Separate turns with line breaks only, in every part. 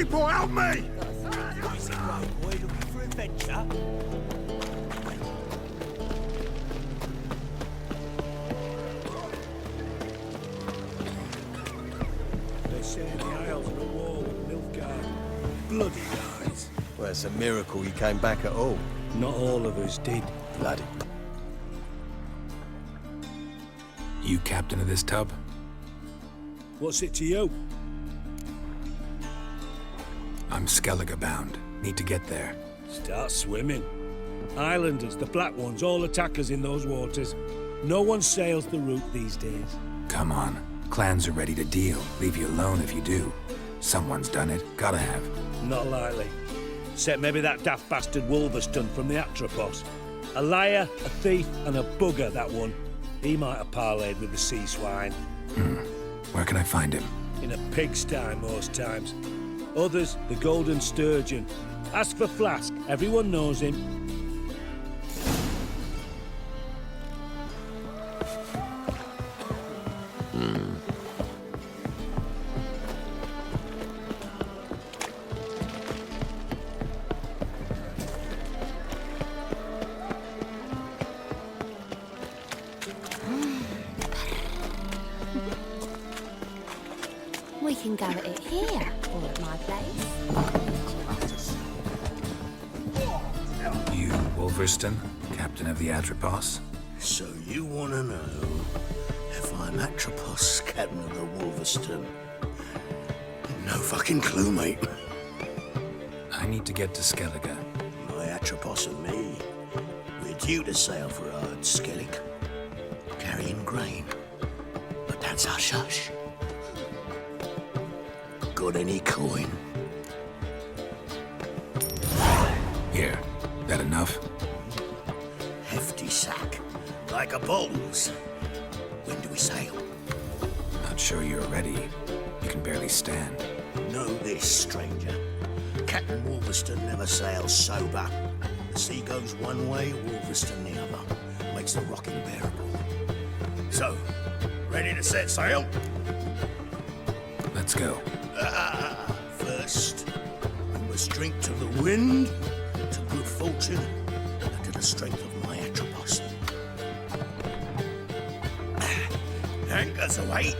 People, help me!
Boy looking for adventure? They say the Isles are at war with Nilfgaard. Bloody guys.
Well, it's a miracle you came back at all.
Not all of us did.
Bloody.
You captain of this tub?
What's it to you?
I'm Skellige bound. Need to get there.
Start swimming. Islanders, the black ones, all attackers in those waters. No one sails the route these days.
Come on. Clans are ready to deal. Leave you alone if you do. Someone's done it. Gotta have.
Not likely. Except maybe that daft bastard Wolverston from the Atropos. A liar, a thief, and a bugger, that one. He might have parlayed with the sea swine.
Where can I find him?
In a pigsty most times. Others, the Golden Sturgeon. Ask for Flask. Everyone knows him.
We can go at it here, or at my place.
You, Wolverston, captain of the Atropos?
So you want to know if I'm Atropos, captain of the Wolverston? No fucking clue, mate.
I need to get to Skellige.
My Atropos and me, we're due to sail for our Skellig, carrying grain. But that's hush-hush. Got any coin?
Here. That enough?
Hefty sack, like a bull's. When do we sail?
Not sure you're ready. You can barely stand.
Know this, stranger. Captain Wolverston never sails sober. The sea goes one way, Wolverston the other. Makes the rocking bearable. So, ready to set sail?
Let's go.
First, we must drink to the wind, to good fortune, and to the strength of my Atropos. Anchors away.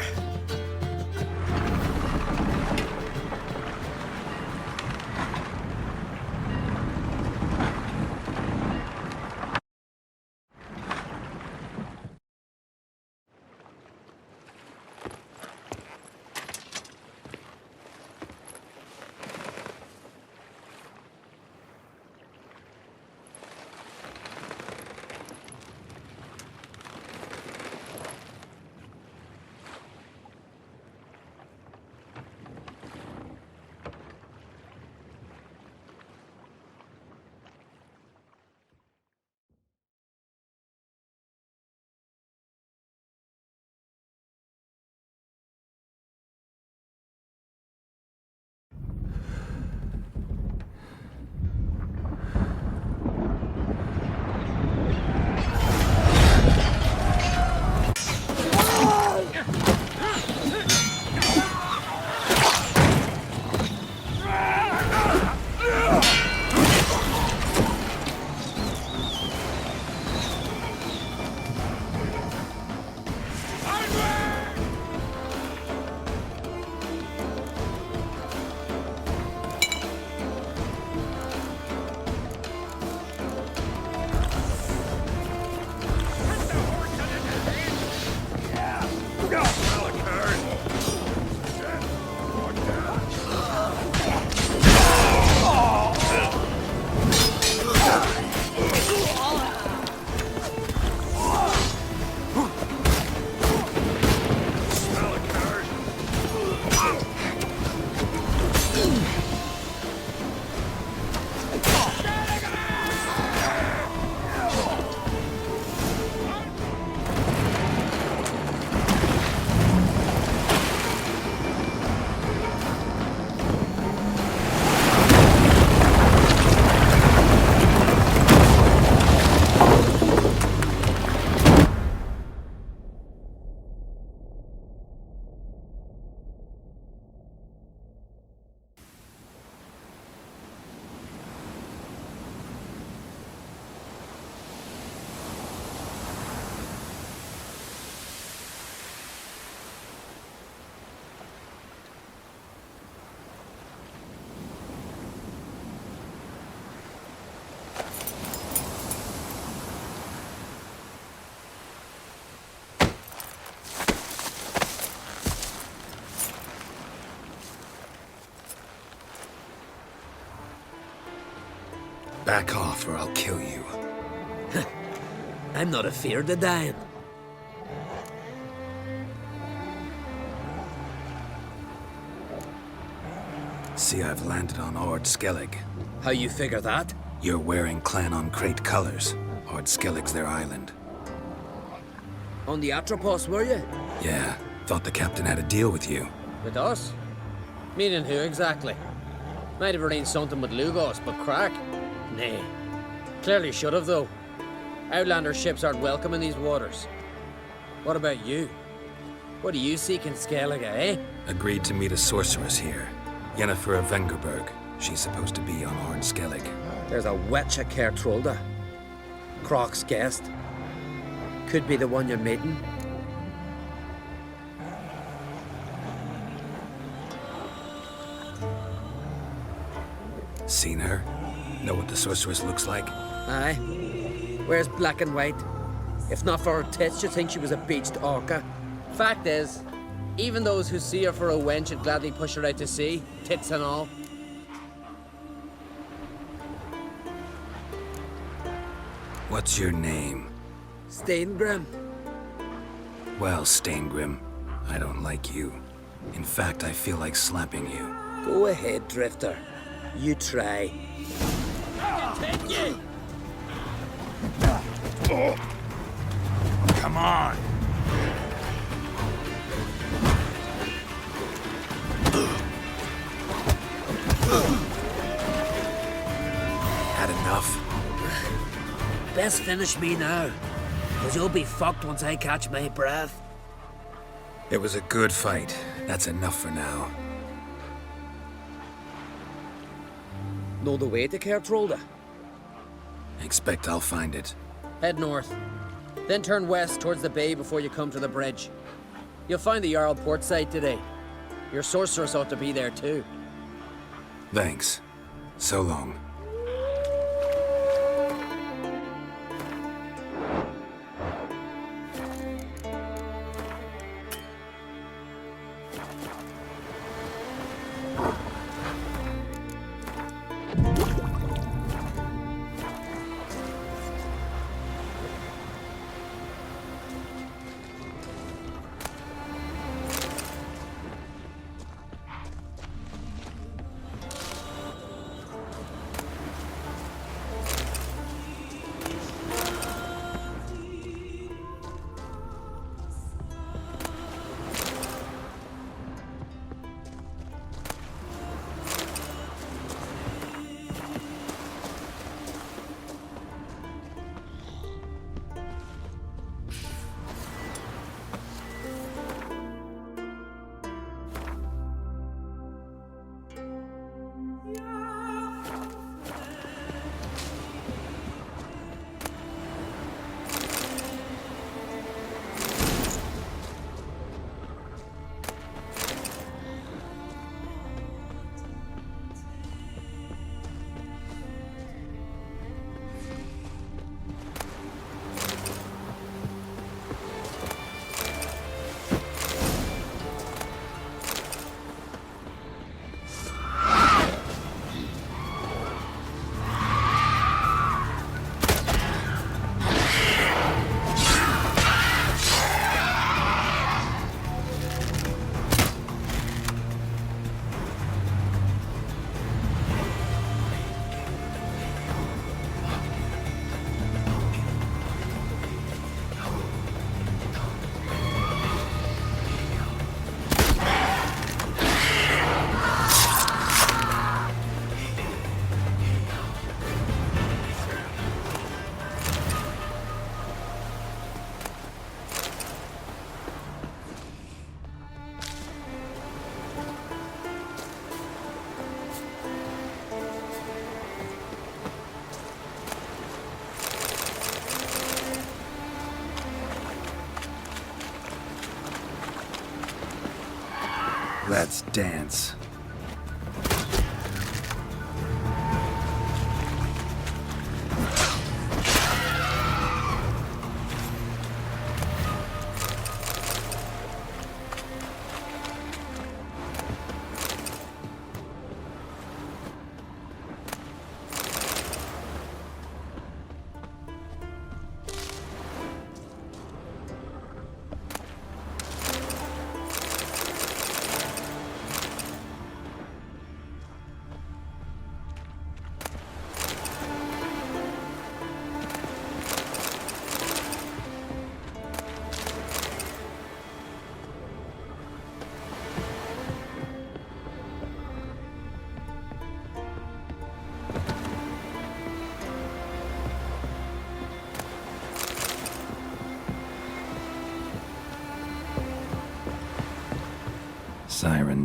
Back off or I'll kill you.
I'm not afeard of dying.
See, I've landed on Ord Skellig.
How you figure that?
You're wearing Clan on Crate colors. Ord Skellig's their island.
On the Atropos, were you?
Yeah, thought the captain had a deal with you.
With us? Meaning who exactly? Might have arranged something with Lugos, but crack? Nay. Clearly should have, though. Outlander ships aren't welcome in these waters. What about you? What do you seek in Skellige, eh?
Agreed to meet a sorceress here. Yennefer of Vengerberg. She's supposed to be on Ord Skellig.
There's a wetcha Kertrolda. Croc's guest. Could be the one you're meeting.
Seen her? Know what the sorceress looks like?
Aye. Wears black and white. If not for her tits, you'd think she was a beached orca. Fact is, even those who see her for a wench would gladly push her out to sea, tits and all.
What's your name?
Steingrim.
Well, Steingrim, I don't like you. In fact, I feel like slapping you.
Go ahead, Drifter. You try.
Come on!
Had enough?
Best finish me now, because you'll be fucked once I catch my breath.
It was a good fight. That's enough for now.
Know the way to Kertrolda?
Expect I'll find it.
Head north, then turn west towards the bay before you come to the bridge. You'll find the Jarl port site today. Your sorceress ought to be there too.
Thanks. So long. Let's dance.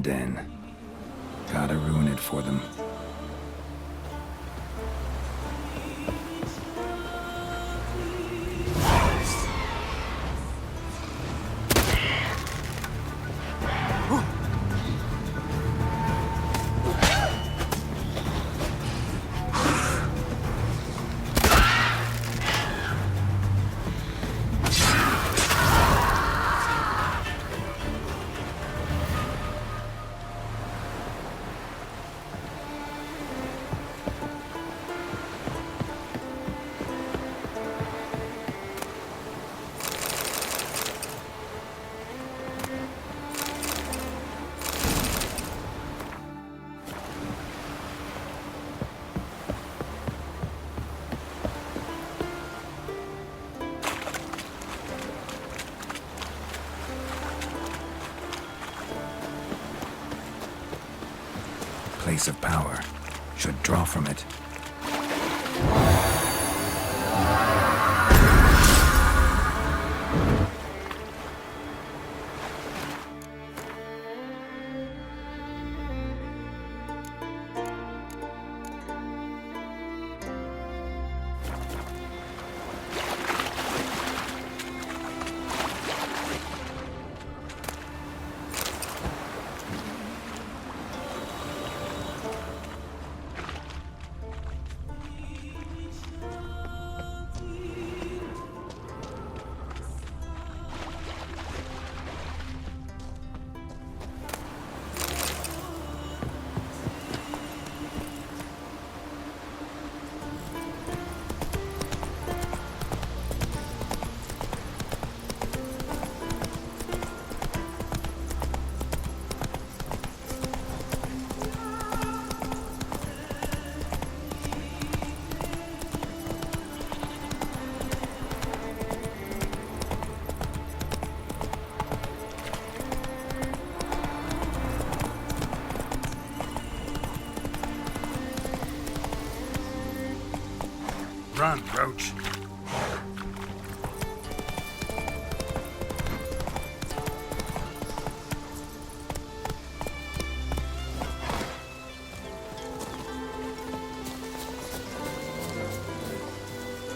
den. Gotta ruin it for them. Place of power. Should draw from it.
Run, Roach.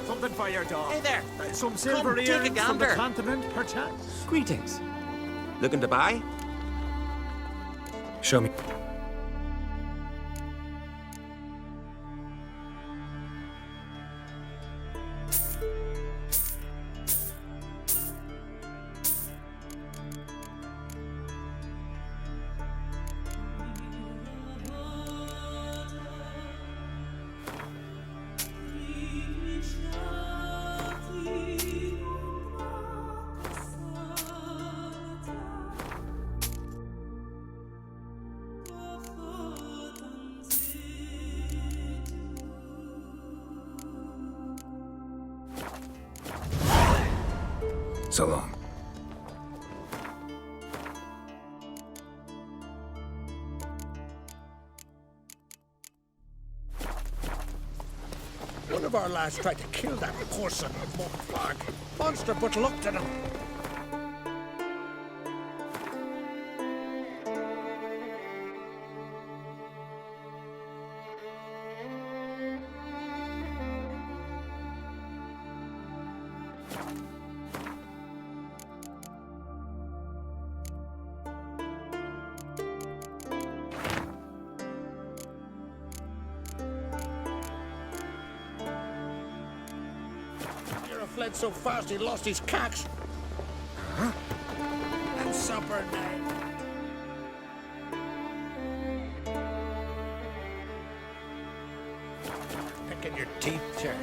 Something for your dog.
Hey there.
Some silver
take a
earrings from the
gander.
continent, perchance?
Greetings. Looking to buy?
Show me. So long.
One of our lads tried to kill that poor son of Montflag. Monster, but looked at him. Fled so fast he lost his cax. Huh? And supper now. Picking your teeth, sir.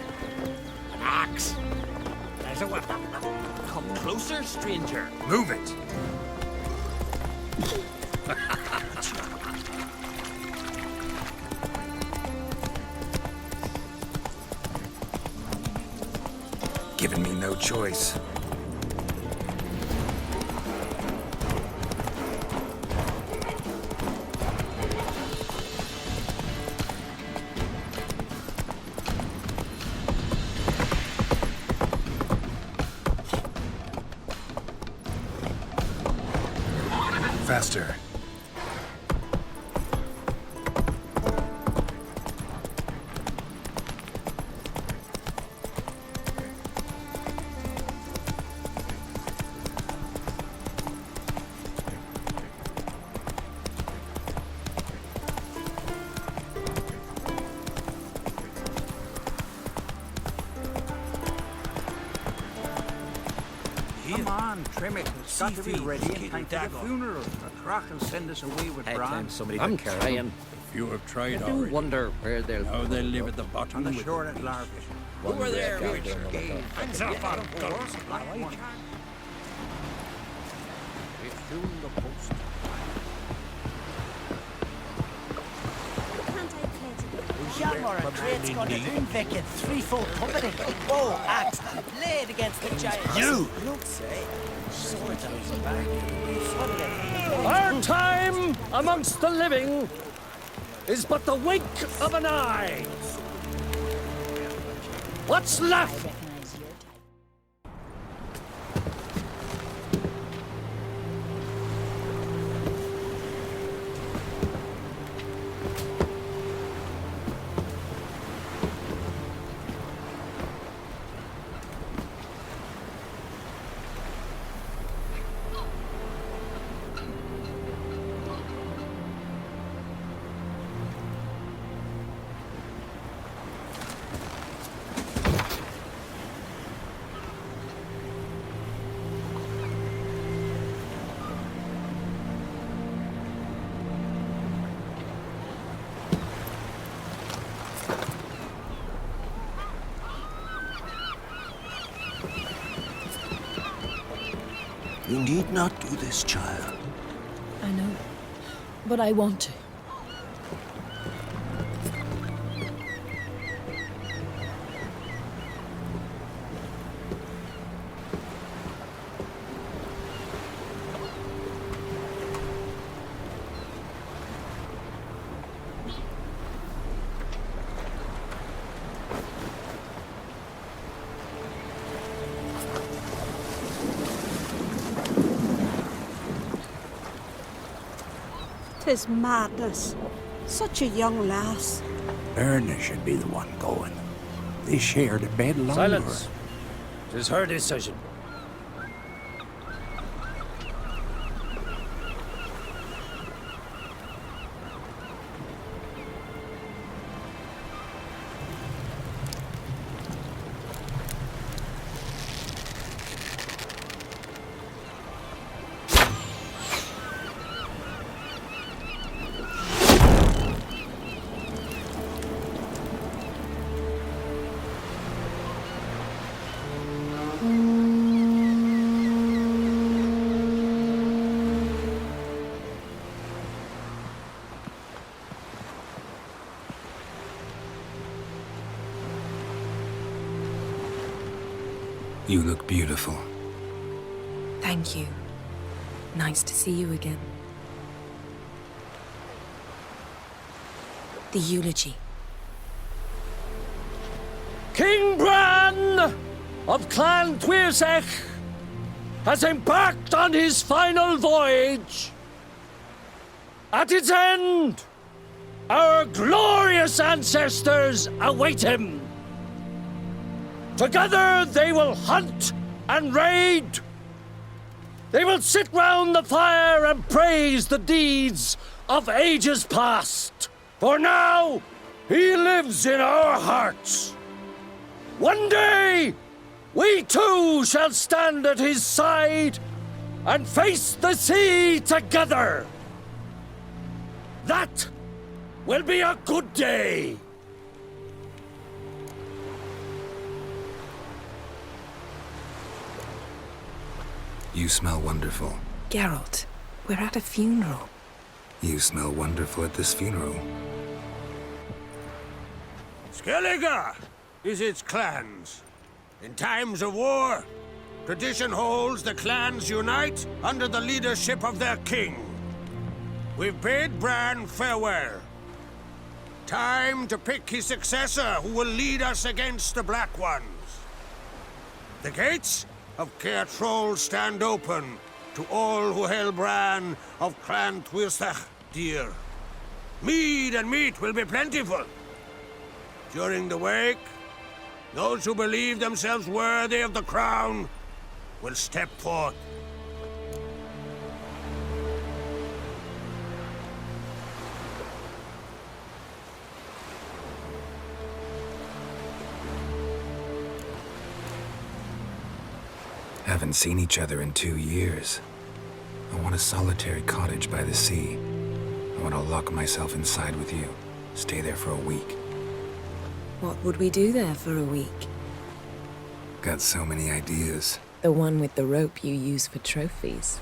An axe. There's a weapon.
Come closer, stranger.
Move it.
Giving me no choice. Faster.
on, trim it. It's got to be ready in time for the funeral. The Croc will send us away with Bran.
I'm trying.
You have tried
I do
already.
wonder where they'll...
Now they live at the bottom
On the
with
shore at Larvish.
Who are there?
Hands up on guns.
Yammer and Trade's got an invected threefold company. Bow, axe, and blade against the giants.
You!
Look, say. Swords on his back. Suddenly.
Our time amongst the living is but the wink of an eye. What's left?
You need not do this, child.
I know, but I want to.
Tis madness. Such a young lass.
Erna should be the one going. They shared a bed longer.
Silence. 'Tis her decision.
You look beautiful.
Thank you. Nice to see you again. The eulogy.
King Bran of Clan Tuirsech has embarked on his final voyage. At its end, our glorious ancestors await him. Together they will hunt and raid. They will sit round the fire and praise the deeds of ages past. For now, he lives in our hearts. One day, we too shall stand at his side and face the sea together. That will be a good day.
You smell wonderful.
Geralt, we're at a funeral.
You smell wonderful at this funeral.
Skellige is its clans. In times of war, tradition holds the clans unite under the leadership of their king. We've bade Bran farewell. Time to pick his successor who will lead us against the Black Ones. The gates of Caer Troll stand open to all who held Bran of Clan Tuirsech dear. Mead and meat will be plentiful. During the wake, those who believe themselves worthy of the crown will step forth.
Haven't seen each other in 2 years. I want a solitary cottage by the sea. I want to lock myself inside with you. Stay there for a week.
What would we do there for a week?
Got so many ideas.
The one with the rope you use for trophies.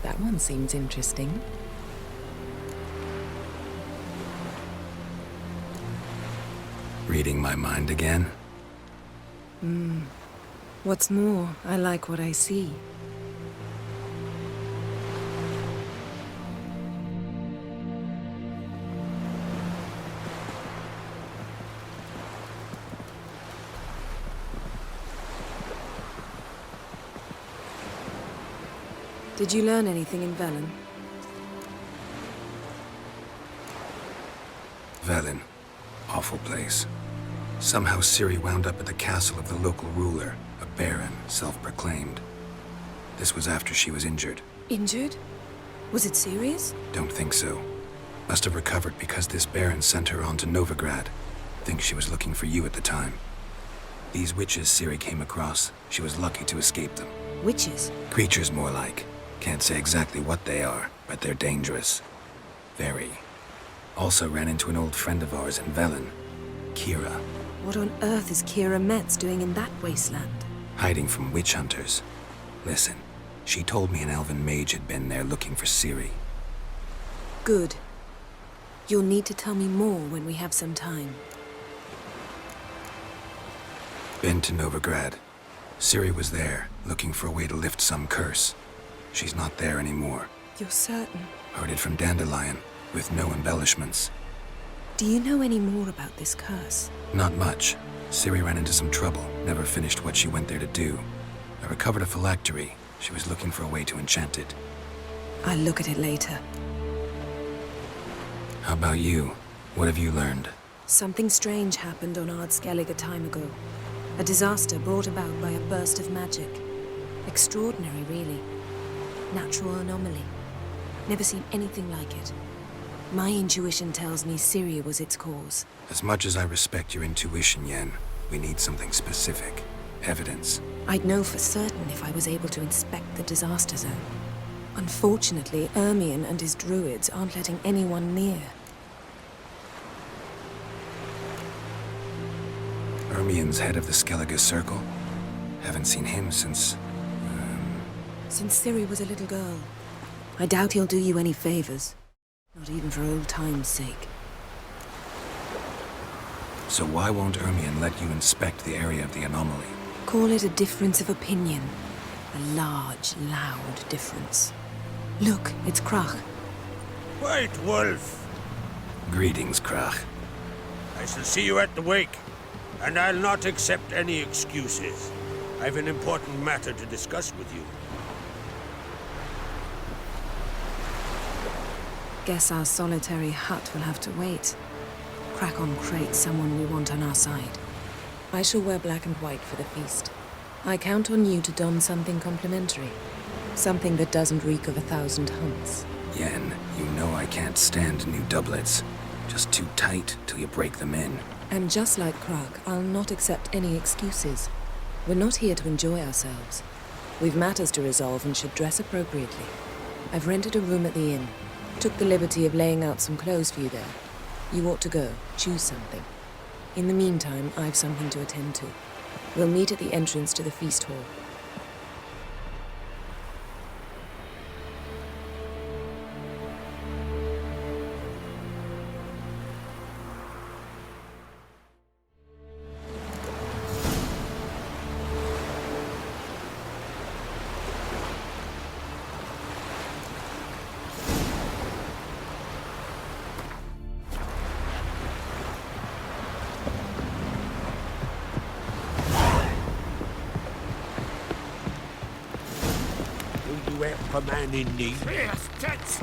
That one seems interesting.
Reading my mind again?
What's more, I like what I see. Did you learn anything in Velen?
Velen. Awful place. Somehow Ciri wound up at the castle of the local ruler, a baron, self-proclaimed. This was after she was injured.
Injured? Was it serious?
Don't think so. Must have recovered because this baron sent her on to Novigrad. Think she was looking for you at the time. These witches Ciri came across, she was lucky to escape them.
Witches?
Creatures more like. Can't say exactly what they are, but they're dangerous. Very. Also ran into an old friend of ours in Velen, Kira.
What on earth is Kira Metz doing in that wasteland?
Hiding from witch hunters. Listen, she told me an elven mage had been there looking for Ciri.
Good. You'll need to tell me more when we have some time.
Been to Novigrad. Ciri was there, looking for a way to lift some curse. She's not there anymore.
You're certain?
Heard it from Dandelion, with no embellishments.
Do you know any more about this curse?
Not much. Ciri ran into some trouble, never finished what she went there to do. I recovered a phylactery. She was looking for a way to enchant it.
I'll look at it later.
How about you? What have you learned?
Something strange happened on Ardskellig a time ago. A disaster brought about by a burst of magic. Extraordinary, really. Natural anomaly. Never seen anything like it. My intuition tells me Ciri was its cause.
As much as I respect your intuition, Yen, we need something specific. Evidence.
I'd know for certain if I was able to inspect the disaster zone. Unfortunately, Ermion and his druids aren't letting anyone near.
Ermion's head of the Skellige Circle? Haven't seen him since...
Since Ciri was a little girl. I doubt he'll do you any favors. Not even for old time's sake.
So why won't Ermion let you inspect the area of the anomaly?
Call it a difference of opinion. A large, loud difference. Look, it's Krach.
White Wolf!
Greetings, Krach.
I shall see you at the wake, and I'll not accept any excuses. I've an important matter to discuss with you.
Guess our solitary hut will have to wait. Crack on crate someone we want on our side. I shall wear black and white for the feast. I count on you to don something complimentary. Something that doesn't reek of 1,000 hunts.
Yen, you know I can't stand new doublets. Just too tight till you break them in.
And just like Krag, I'll not accept any excuses. We're not here to enjoy ourselves. We've matters to resolve and should dress appropriately. I've rented a room at the inn. Took the liberty of laying out some clothes for you there. You ought to go. Choose something. In the meantime, I've something to attend to. We'll meet at the entrance to the feast hall.
You help a man in need?
Yes, that's...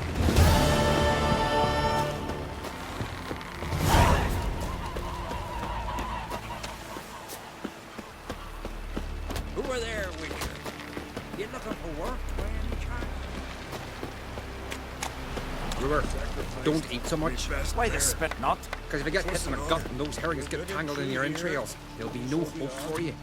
Who are there, Witcher? You looking for work by any chance?
Brewer, don't eat so much.
Why the spit not?
Because if you get hit in the gut and those herrings get tangled in your entrails, there'll be no hope for you.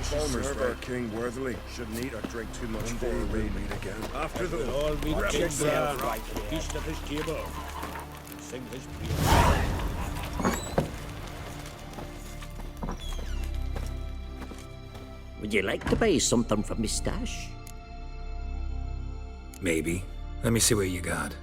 Serve our king worthily. Shouldn't eat or drink too much before we meet again. After the
All meet
Grab
King
yourself.
Geralt, feast at his table. Sing his praise.
Would you like to buy something from me stash?
Maybe. Let me see what you got.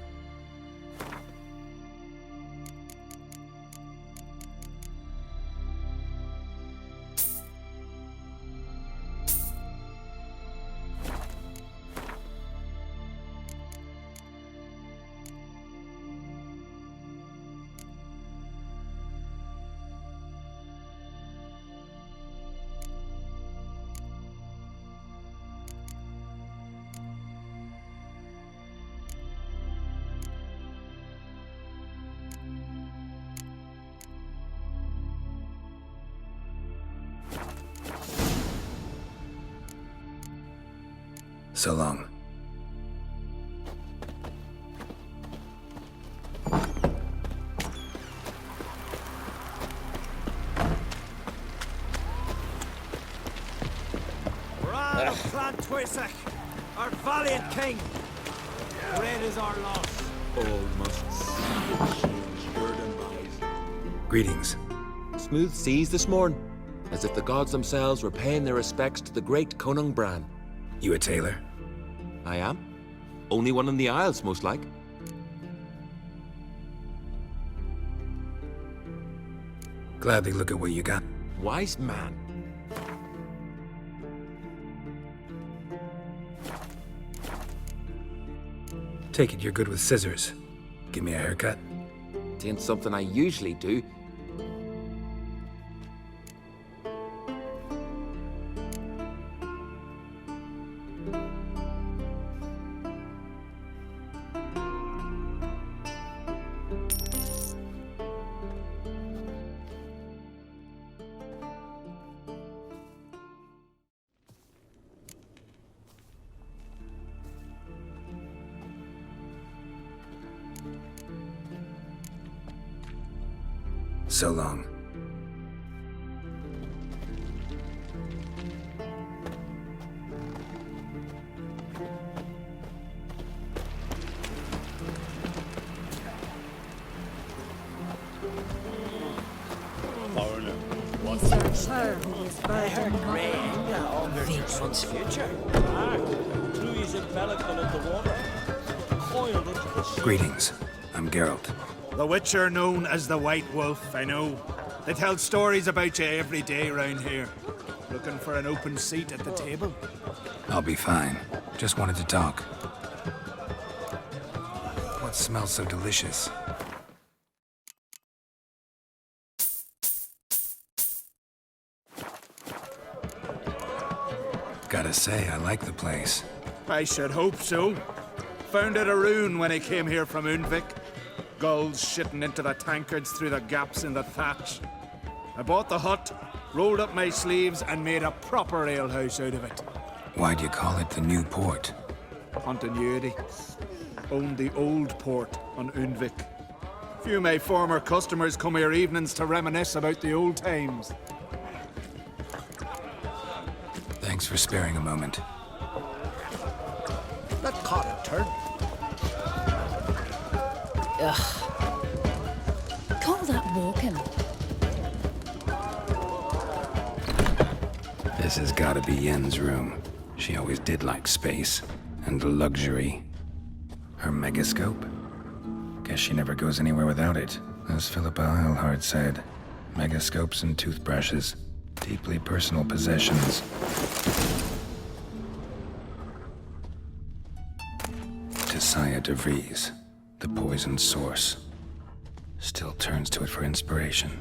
So long.
Brad of Clan Twisach, our valiant king. Great is our loss.
All must see change your demise.
Greetings.
Smooth seas this morn, as if the gods themselves were paying their respects to the great Conung Bran.
You a tailor?
I am. Only one in the Isles, most like.
Gladly look at what you got.
Wise man.
Take it you're good with scissors. Give me a haircut.
Tain't something I usually do.
So long.
Foreigner, what
I heard great augured your son's future.
True is embellical of the water. Coiled into the sea.
Greetings. I'm Geralt.
The Witcher known as the White Wolf, I know. They tell stories about you every day round here. Looking for an open seat at the table?
I'll be fine. Just wanted to talk. What smells so delicious? Gotta say, I like the place.
I should hope so. Found it a ruin when I came here from Unvik. Gulls shitting into the tankards through the gaps in the thatch. I bought the hut, rolled up my sleeves, and made a proper alehouse out of it.
Why'd you call it the New Port?
Continuity. Owned the old port on Unvik. Few of my former customers come here evenings to reminisce about the old times.
Thanks for sparing a moment.
That caught a turd.
Ugh. Call that walking.
This has gotta be Yen's room. She always did like space and luxury. Her megascope? Guess she never goes anywhere without it. As Philippa Eilhart said, megascopes and toothbrushes, deeply personal possessions. Tisaya de Vries, the poisoned source, still turns to it for inspiration.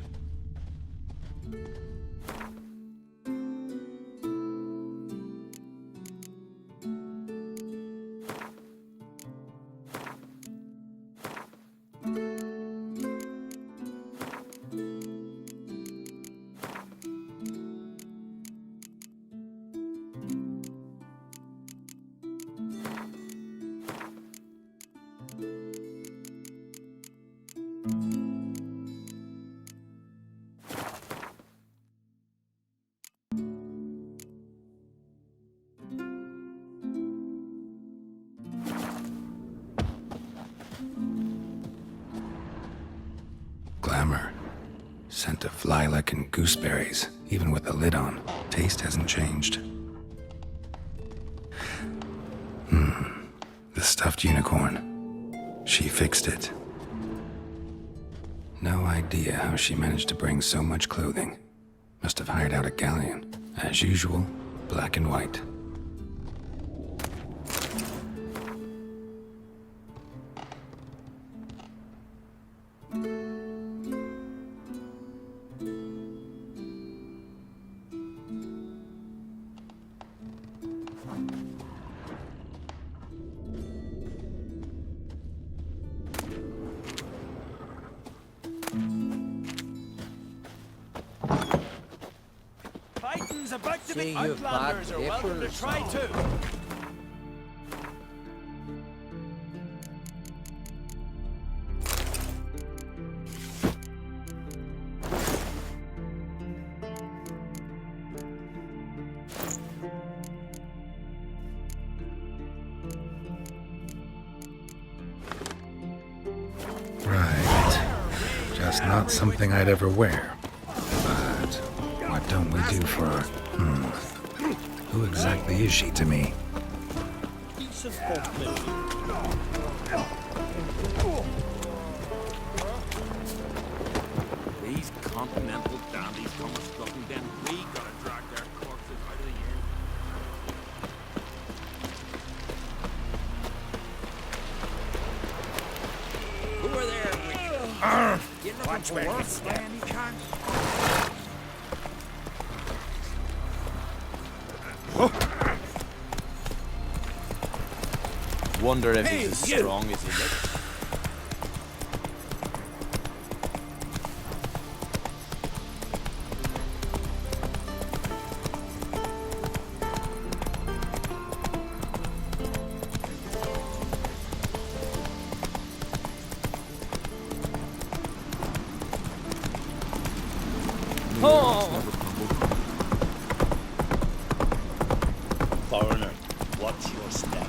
glamour. Scent of lilac and gooseberries, even with the lid on. Taste hasn't changed. The stuffed unicorn. She fixed it. No idea how she managed to bring so much clothing. Must have hired out a galleon. As usual, black and white.
Fighting's about to
See
be.
you
Outlanders
back
are welcome to
April
try
song.
too.
Right. Just not something I'd ever wear. But what don't we do for her? Who exactly is she to me?
Decent folk, maybe. These continental dandies come a strutting, then we gotta drag their corpses out of the air. Who are there, Richard? You looking for work by any chance?
Wonder if he's as strong as he looks.
Foreigner, watch your step.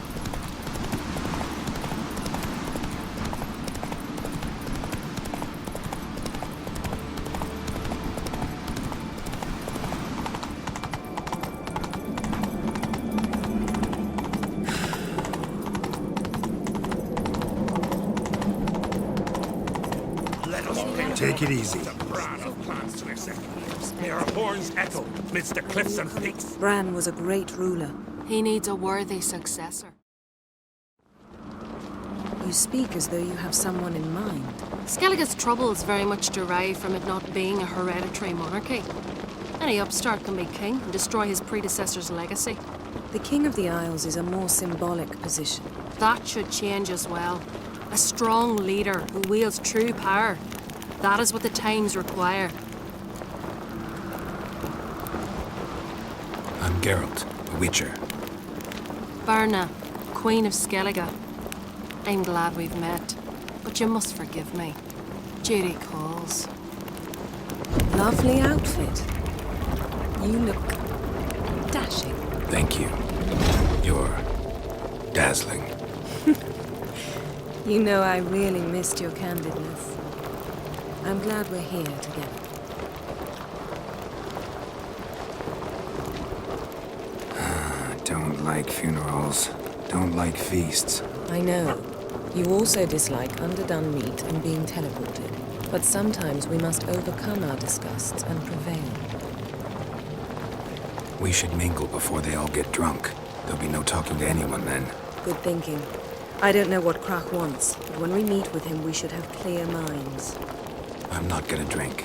Take it easy.
May our horns echo midst the cliffs and peaks.
Bran was a great ruler.
He needs a worthy successor.
You speak as though you have someone in mind.
Skellige's troubles very much derive from it not being a hereditary monarchy. Any upstart can be king and destroy his predecessor's legacy.
The King of the Isles is a more symbolic position.
That should change as well. A strong leader who wields true power. That is what the times require.
I'm Geralt, a Witcher.
Berna, Queen of Skellige. I'm glad we've met, but you must forgive me. Duty calls.
Lovely outfit. You look dashing.
Thank you. You're dazzling.
You know I really missed your candidness. I'm glad we're here together.
Don't like funerals. Don't like feasts.
I know. You also dislike underdone meat and being teleported. But sometimes we must overcome our disgusts and prevail.
We should mingle before they all get drunk. There'll be no talking to anyone then.
Good thinking. I don't know what Krach wants, but when we meet with him, we should have clear minds.
I'm not gonna drink.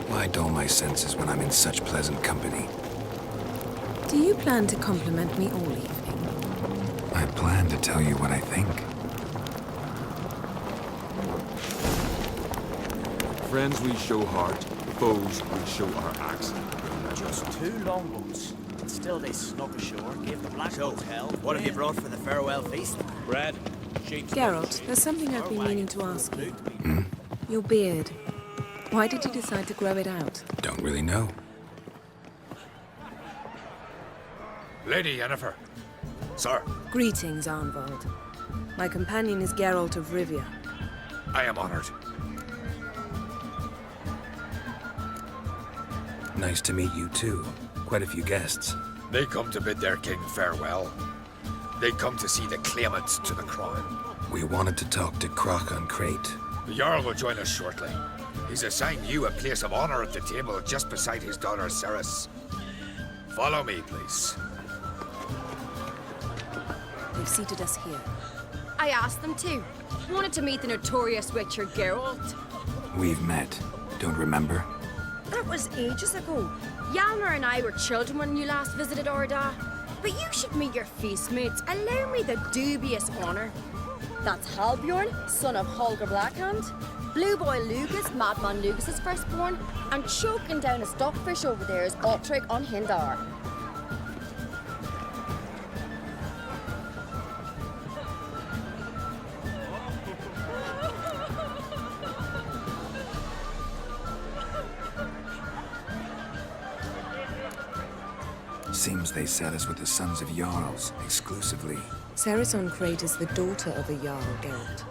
Why dull my senses when I'm in such pleasant company?
Do you plan to compliment me all evening?
I plan to tell you what I think.
Friends we show heart, foes we show our axe.
Just 2 longboats. And still they snuck ashore, gave the black
So,
hell.
what have you brought for the farewell feast?
Bread, sheep.
Geralt, there's something I've been meaning to ask you. Your beard. Why did you decide to grow it out?
Don't really know.
Lady Yennefer.
Sir.
Greetings, Arnvald. My companion is Geralt of Rivia.
I am honored.
Nice to meet you too. Quite a few guests.
They come to bid their king farewell. They come to see the claimants to the crown.
We wanted to talk to Croc on Crate.
The Jarl will join us shortly. He's assigned you a place of honor at the table just beside his daughter Ceres. Follow me, please.
They've seated us here.
I asked them to. Wanted to meet the notorious witcher Geralt.
We've met. Don't remember?
That was ages ago. Hjalmar and I were children when you last visited Orda. But you should meet your feast mates. Allow me the dubious honor. That's Halbjorn, son of Holger Blackhand. Blue Boy Lugas, Madman Lugas' firstborn. And choking down a stockfish over there is Otrig on Hindar.
Seems they set us with the sons of Jarls, exclusively.
Ceres on Crate is the daughter of a Jarl, Geralt.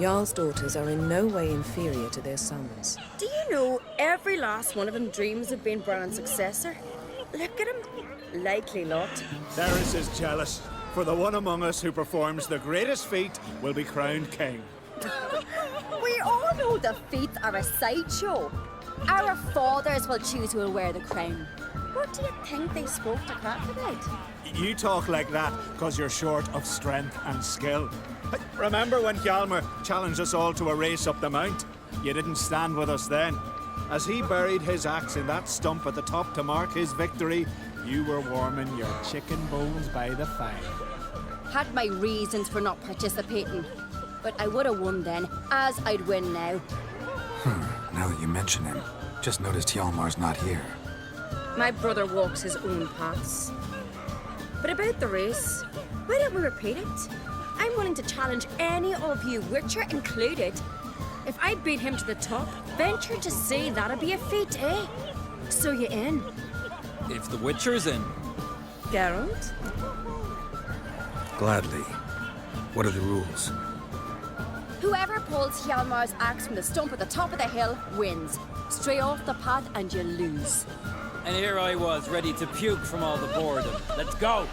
Jarl's daughters are in no way inferior to their sons.
Do you know every last one of them dreams of being Bran's successor? Look at him. Likely lot.
Ceres is jealous, for the one among us who performs the greatest feat will be crowned king.
We all know the feats are a sideshow. Our fathers will choose who will wear the crown. What do you think they spoke to Crap about?
You talk like that because you're short of strength and skill. But remember when Hjalmar challenged us all to a race up the mount? You didn't stand with us then. As he buried his axe in that stump at the top to mark his victory, you were warming your chicken bones by the fire.
Had my reasons for not participating. But I would have won then, as I'd win now.
Now that you mention him, just noticed Hjalmar's not here.
My brother walks his own paths. But about the race, why don't we repeat it? I'm willing to challenge any of you, Witcher included. If I beat him to the top, venture to say that'd be a feat, eh? So you in?
If the Witcher's in.
Geralt?
Gladly. What are the rules?
Whoever pulls Hjalmar's axe from the stump at the top of the hill wins. Stray off the path and you lose.
And here I was, ready to puke from all the boredom. Let's go!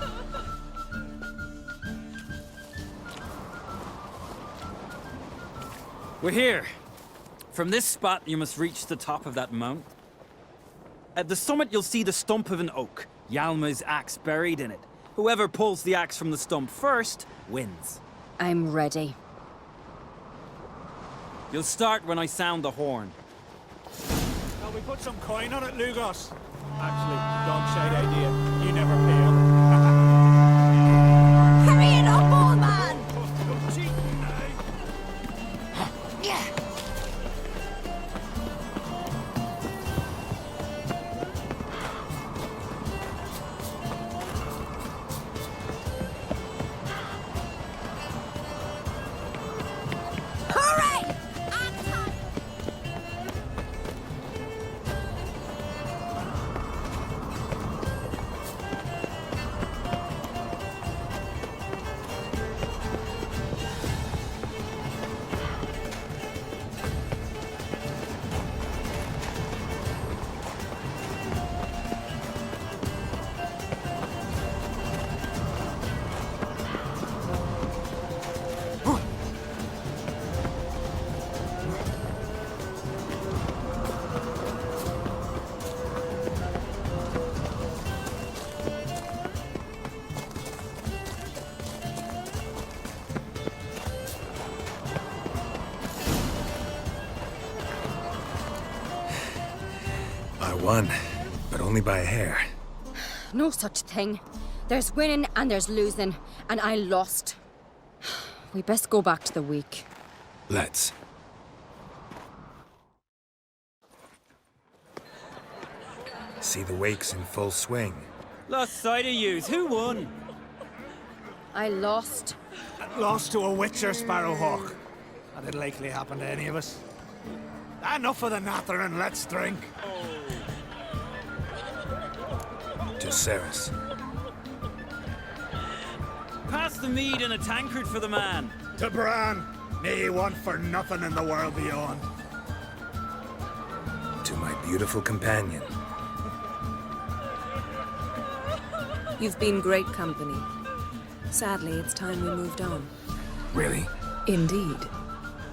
We're here. From this spot, you must reach the top of that mount. At the summit, you'll see the stump of an oak. Hjalmar's axe buried in it. Whoever pulls the axe from the stump first, wins.
I'm ready.
You'll start when I sound the horn.
Now we put some coin on it, Lugos. Actually, dog shite idea. You never pay up.
Hurry it up, old man! Yeah. Hooray!
I won, but only by a hair.
No such thing. There's winning and there's losing, and I lost. We best go back to the week.
Let's. See the wakes in full swing.
Lost sight of yous. Who won?
I lost.
Lost to a Witcher Sparrowhawk. That'd likely happen to any of us. Enough of the natter and let's drink.
To Ceres.
Pass the mead in a tankard for the man.
To Bran. May he want for nothing in the world beyond.
To my beautiful companion.
You've been great company. Sadly, it's time we moved on.
Really?
Indeed.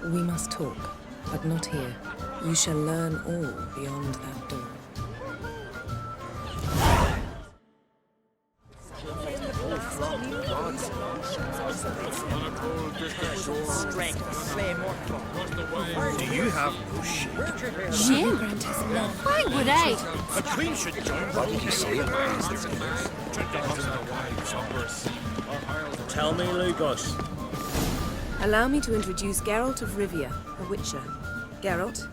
We must talk, but not here. You shall learn all beyond that door.
Do you have no shame?
Jim? Why would I?
A queen should join.
What did you say about these?
Tell me, Lugos.
Allow me to introduce Geralt of Rivia, a witcher. Geralt,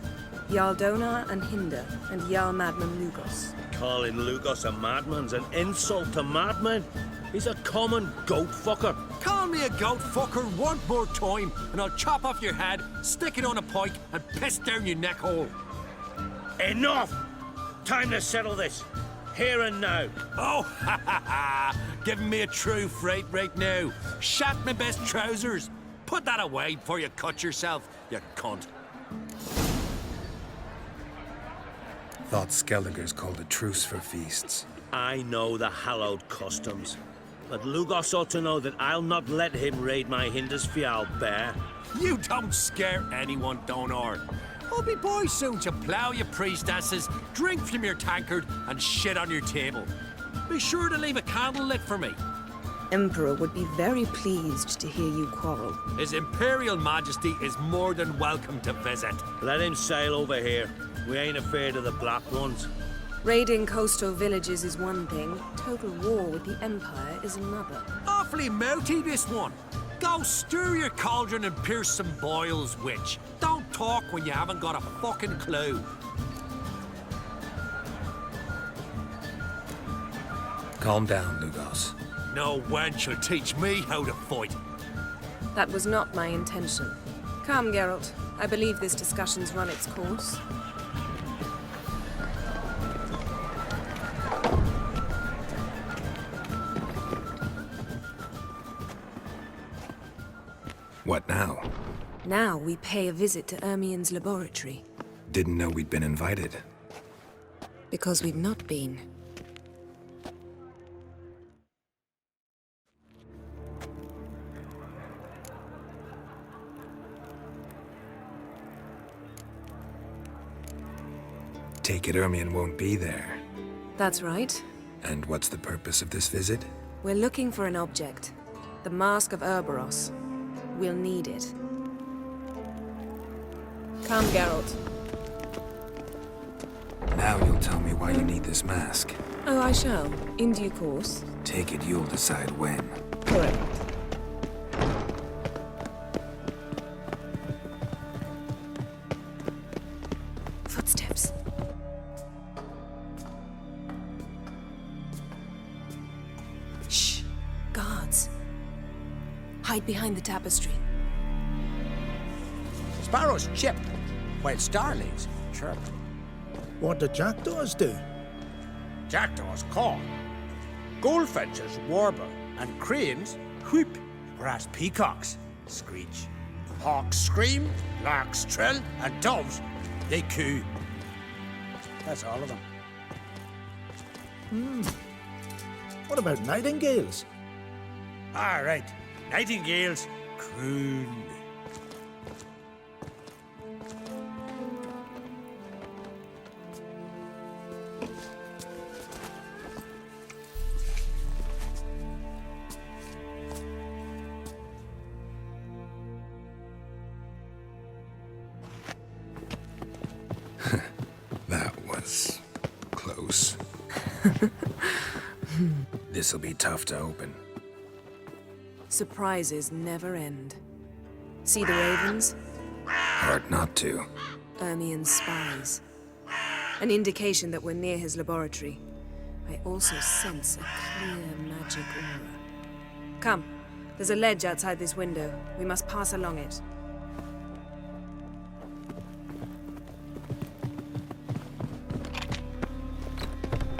Jarl Donar and Hinder, and Jarl Madman Lugos.
Calling Lugos a madman's an insult to madmen. He's a common goat fucker.
Call me a goat fucker one more time, and I'll chop off your head, stick it on a pike, and piss down your neck hole.
Enough! Time to settle this. Here and now.
Oh, ha ha ha! Giving me a true fright right now. Shat my best trousers. Put that away before you cut yourself, you cunt.
Thought Skelliger's called a truce for feasts.
I know the hallowed customs. But Lugos ought to know that I'll not let him raid my Hindisfial bear.
You don't scare anyone, Donar. I'll be boys soon to plough your priestesses, drink from your tankard, and shit on your table. Be sure to leave a candle lit for me.
Emperor would be very pleased to hear you quarrel.
His Imperial Majesty is more than welcome to visit.
Let him sail over here. We ain't afraid of the black ones.
Raiding coastal villages is one thing. Total war with the Empire is another.
Awfully mouty, this one. Go stir your cauldron and pierce some boils, witch. Don't talk when you haven't got a fucking clue.
Calm down, Lugos.
No wench will teach me how to fight.
That was not my intention. Come, Geralt. I believe this discussion's run its course.
What now?
Now we pay a visit to Ermien's laboratory.
Didn't know we'd been invited.
Because we've not been.
Take it Ermien won't be there.
That's right.
And what's the purpose of this visit?
We're looking for an object. The Mask of Ouroboros. We'll need it. Come, Geralt.
Now you'll tell me why you need this mask.
Oh, I shall. In due course.
Take it you'll decide when.
Correct. Footsteps. Shh. Guards. Hide behind the tapestry.
Sparrows chip, while starlings chirp.
What do jackdaws do?
Jackdaws caw. Goldfinches warble, and cranes whoop, whereas peacocks screech. Hawks scream, larks trill, and doves, they coo. That's all of them.
What about nightingales?
All right, nightingales croon.
That was close. This'll be tough to open.
Surprises never end. See the ravens?
Hard not to.
Ermien's spies. An indication that we're near his laboratory. I also sense a clear magic aura. Come, there's a ledge outside this window. We must pass along it.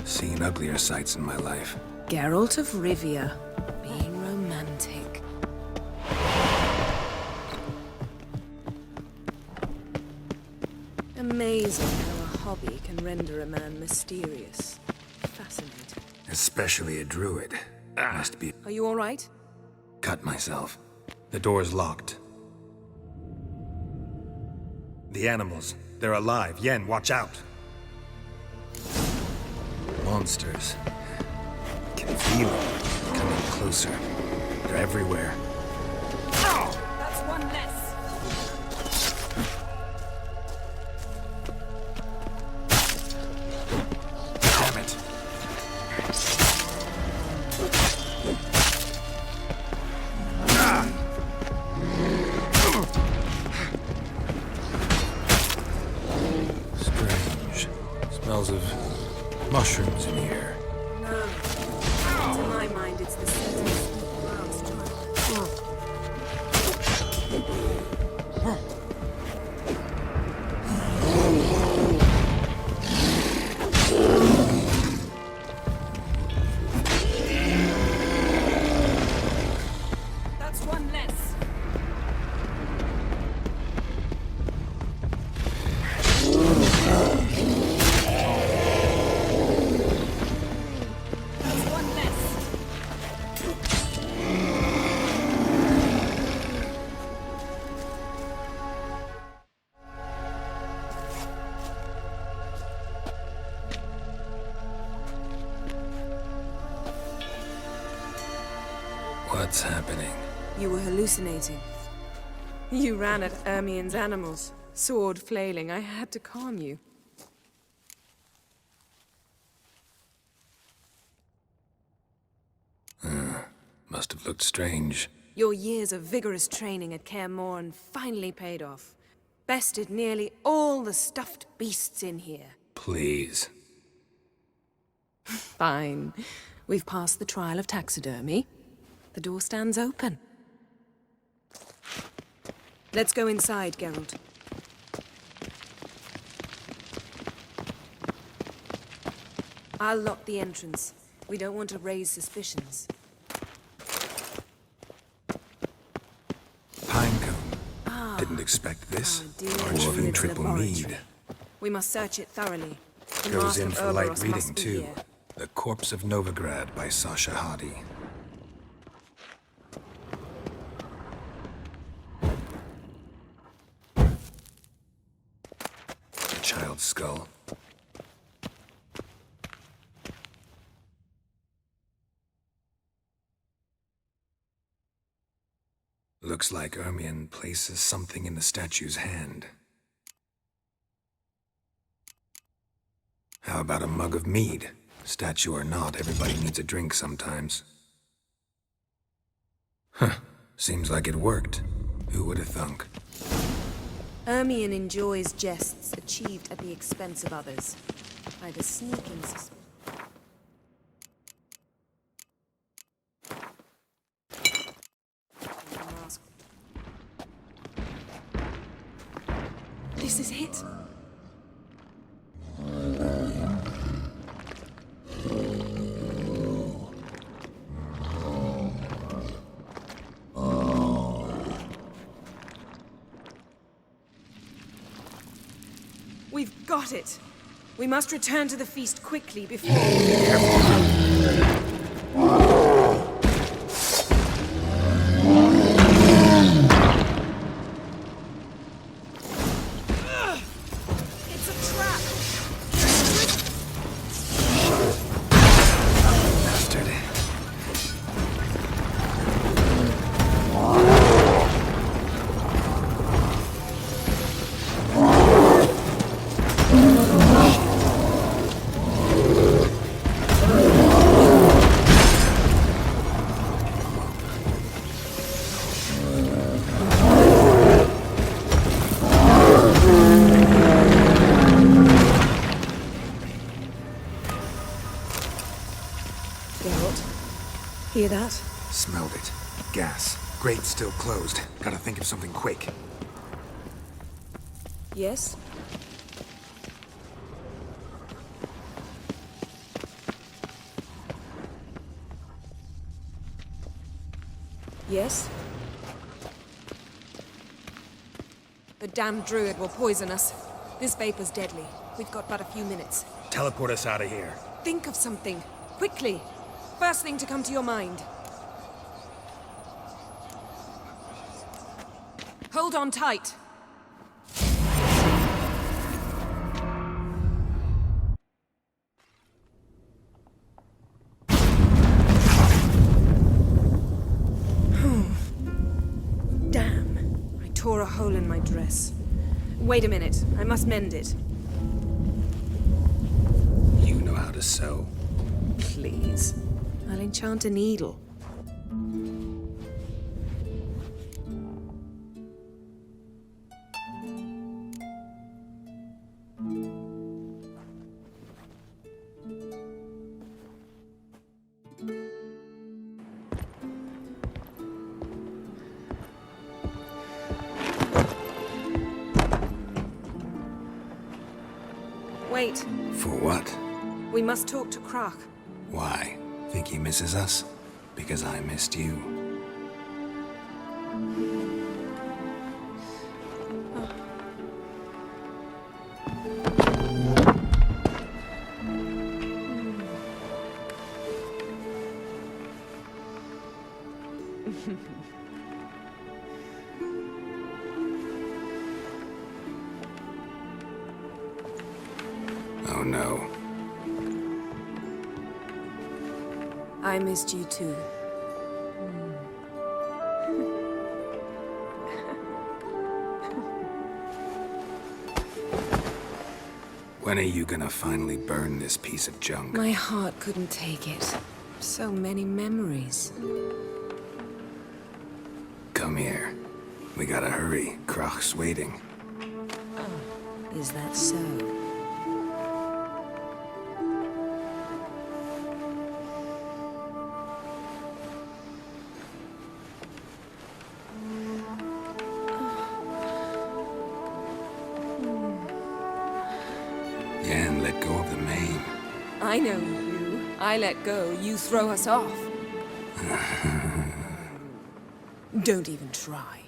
Seen uglier sights in my life.
Geralt of Rivia, being romantic. Amazing how a hobby can render a man mysterious. Fascinating.
Especially a druid. Must be.
Are you all right?
Cut myself. The door's locked. The animals. They're alive. Yen, watch out. Monsters. Can feel them coming closer. They're everywhere.
That's one less.
Damn it. Strange. Smells of mushrooms in here.
No. To my mind, it's the scent of steep grass trying. That's one less. That's one less.
What's happening?
You were hallucinating. You ran at Ermien's animals, sword flailing. I had to calm you.
Must have looked strange.
Your years of vigorous training at Kaer Morhen finally paid off. Bested nearly all the stuffed beasts in here.
Please.
Fine. We've passed the trial of taxidermy. The door stands open. Let's go inside, Geralt. I'll lock the entrance. We don't want to raise suspicions.
Pinecone. Didn't expect this.
dear
Dwarven
druid's
triple
laboratory.
mead.
We must search it thoroughly. The
Goes
Master
in
of
for light
Ouroboros
reading,
must be
too.
here.
The Corpse of Novigrad by Sasha Hadi. A child's skull. Looks like Ermion places something in the statue's hand. How about a mug of mead? Statue or not, everybody needs a drink sometimes. Huh. Seems like it worked. Who would have thunk?
Ermion enjoys jests achieved at the expense of others. Either sneaking suspicion. This is it. We've got it. We must return to the feast quickly before... It's a trap!
Bastard.
Geralt, hear that?
Smelled it. Gas. Grate still closed. Gotta think of something quick.
Yes? Yes? The damned druid will poison us. This vapor's deadly. We've got but a few minutes.
Teleport us out of here.
Think of something. Quickly! First thing to come to your mind. Hold on tight. Damn. I tore a hole in my dress. Wait a minute. I must mend it.
You know how to sew.
Please. I'll enchant a needle. Wait.
For what?
We must talk to Croc.
Why? Think he misses us? Because I missed you. Oh no.
I missed you too.
When are you gonna finally burn this piece of junk?
My heart couldn't take it. So many memories.
Come here. We gotta hurry. Croc's waiting.
Is that so?
Yan, let go of the mane.
I know you. I let go, you throw us off. Don't even try.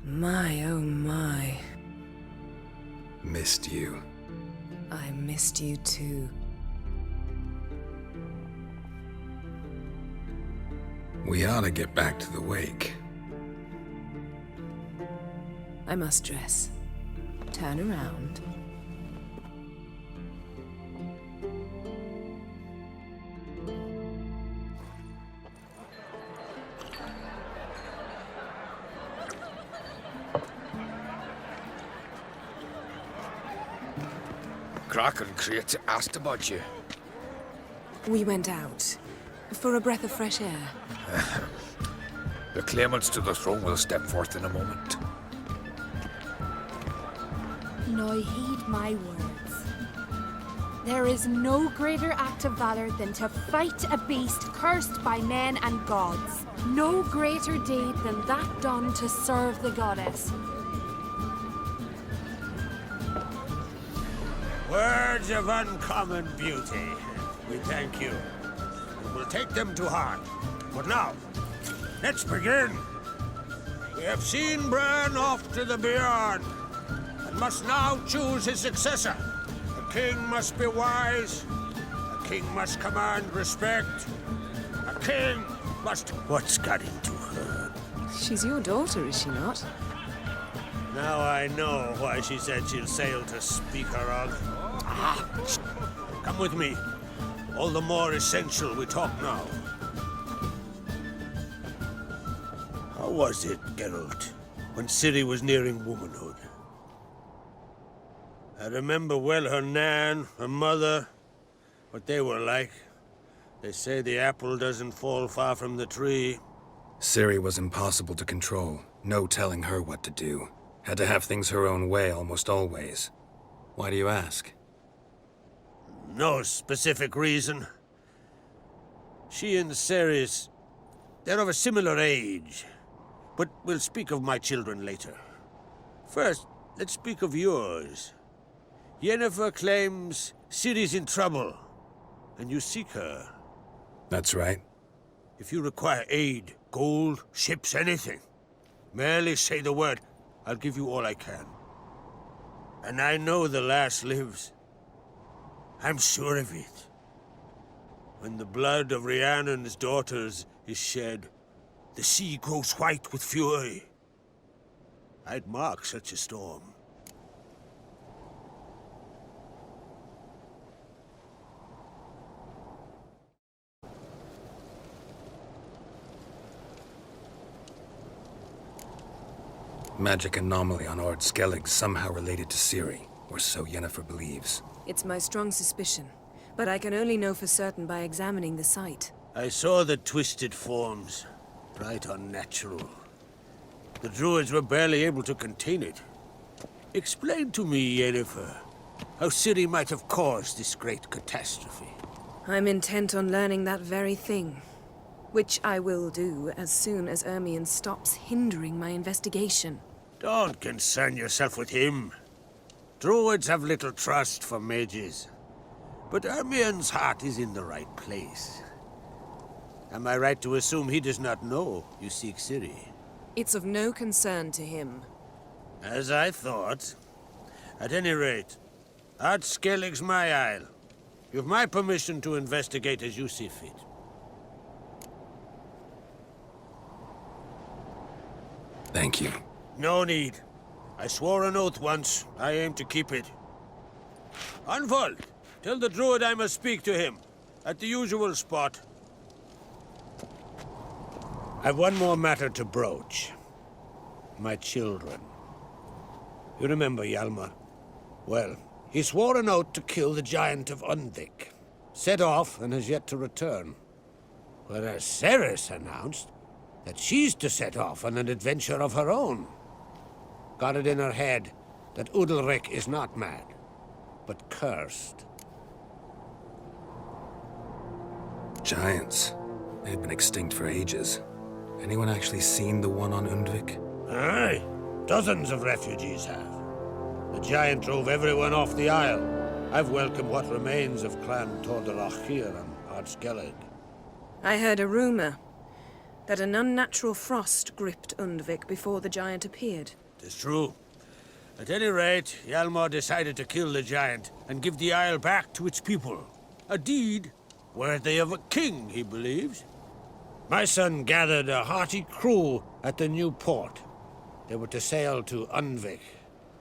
My, oh my.
Missed you.
I missed you too.
We ought to get back to the wake.
I must dress. Turn around.
Croc and Crate asked about you.
We went out. For a breath of fresh air.
The claimants to the throne will step forth in a moment.
Now heed my words. There is no greater act of valor than to fight a beast cursed by men and gods. No greater deed than that done to serve the goddess.
Words of uncommon beauty. We thank you. We'll take them to heart. But now, let's begin. We have seen Bran off to the beyond, and must now choose his successor. A king must be wise. A king must command respect. A king must... What's got into her?
She's your daughter, is she not?
Now I know why she said she'll sail to speak her of. Come with me. All the more essential we talk now. How was it, Geralt, when Ciri was nearing womanhood? I remember well her nan, her mother, what they were like. They say the apple doesn't fall far from the tree.
Ciri was impossible to control. No telling her what to do. Had to have things her own way almost always. Why do you ask?
No specific reason. She and Ceres, they're of a similar age. But we'll speak of my children later. First, let's speak of yours. Yennefer claims Ciri's in trouble, and you seek her.
That's right.
If you require aid, gold, ships, anything, Merely say the word. I'll give you all I can. And I know the lass lives. I'm sure of it. When the blood of Rhiannon's daughters is shed, the sea grows white with fury. I'd mark such a storm.
Magic anomaly on Ard Skellig somehow related to Ciri, or so Yennefer believes.
It's my strong suspicion, but I can only know for certain by examining the site.
I saw the twisted forms, right unnatural. The druids were barely able to contain it. Explain to me, Yennefer, how Ciri might have caused this great catastrophe.
I'm intent on learning that very thing, which I will do as soon as Ermion stops hindering my investigation.
Don't concern yourself with him. Druids have little trust for mages. But Ermion's heart is in the right place. Am I right to assume he does not know you seek Ciri?
It's of no concern to him.
As I thought. At any rate, Ard Skellig's my isle. You've my permission to investigate as you see fit.
Thank you.
No need. I swore an oath once. I aim to keep it. Unfold! Tell the druid I must speak to him. At the usual spot. I've one more matter to broach. My children. You remember Hjalmar? Well, he swore an oath to kill the giant of Undvik. Set off and has yet to return. Whereas Ceres announced that she's to set off on an adventure of her own. Got it in her head that Udalric is not mad, but cursed.
Giants. They've been extinct for ages. Anyone actually seen the one on Undvik?
Aye. Dozens of refugees have. The giant drove everyone off the isle. I've welcomed what remains of Clan Tordalach here on Ard Skellig.
I heard a rumor that an unnatural frost gripped Undvik before the giant appeared.
It's true. At any rate, Hjalmar decided to kill the giant and give the isle back to its people. A deed worthy of a king, he believes. My son gathered a hearty crew at the new port. They were to sail to Undvik,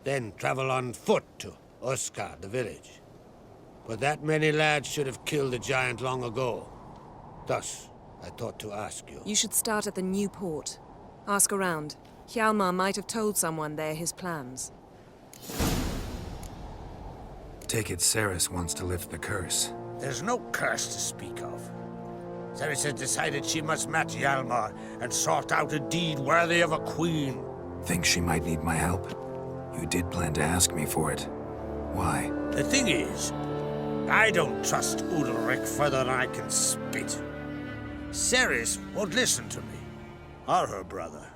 then travel on foot to Oskar, the village. But that many lads should have killed the giant long ago. Thus, I thought to ask you.
You should start at the new port. Ask around. Hjalmar might have told someone there his plans.
Take it Ceres wants to lift the curse.
There's no curse to speak of. Ceres has decided she must match Hjalmar and sort out a deed worthy of a queen.
Think she might need my help? You did plan to ask me for it. Why?
The thing is, I don't trust Udalric further than I can spit. Ceres won't listen to me, or her brother.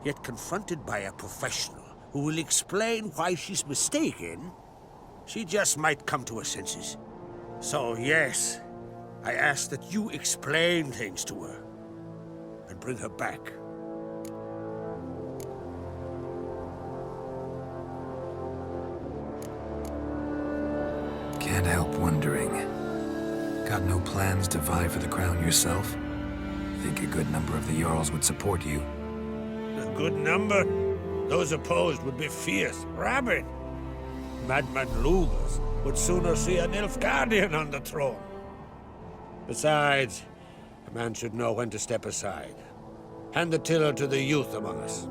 Yet confronted by a professional who will explain why she's mistaken, she just might come to her senses. So yes, I ask that you explain things to her and bring her back.
Can't help wondering. Got no plans to vie for the crown yourself? Think a good number of the Jarls would support you.
A good number? Those opposed would be fierce, rabid. Madman Lugas would sooner see an Nilfgaardian on the throne. Besides, a man should know when to step aside. Hand the tiller to the youth among us.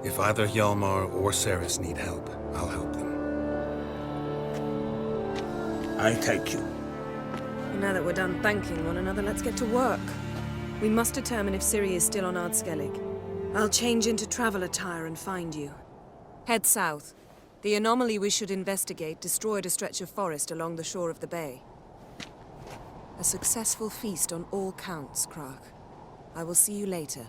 If either Hjalmar or Ceres need help, I'll help them.
I thank you.
Now that we're done thanking one another, let's get to work. We must determine if Ciri is still on Ard Skellig. I'll change into travel attire and find you. Head south. The anomaly we should investigate destroyed a stretch of forest along the shore of the bay. A successful feast on all counts, Krach. I will see you later.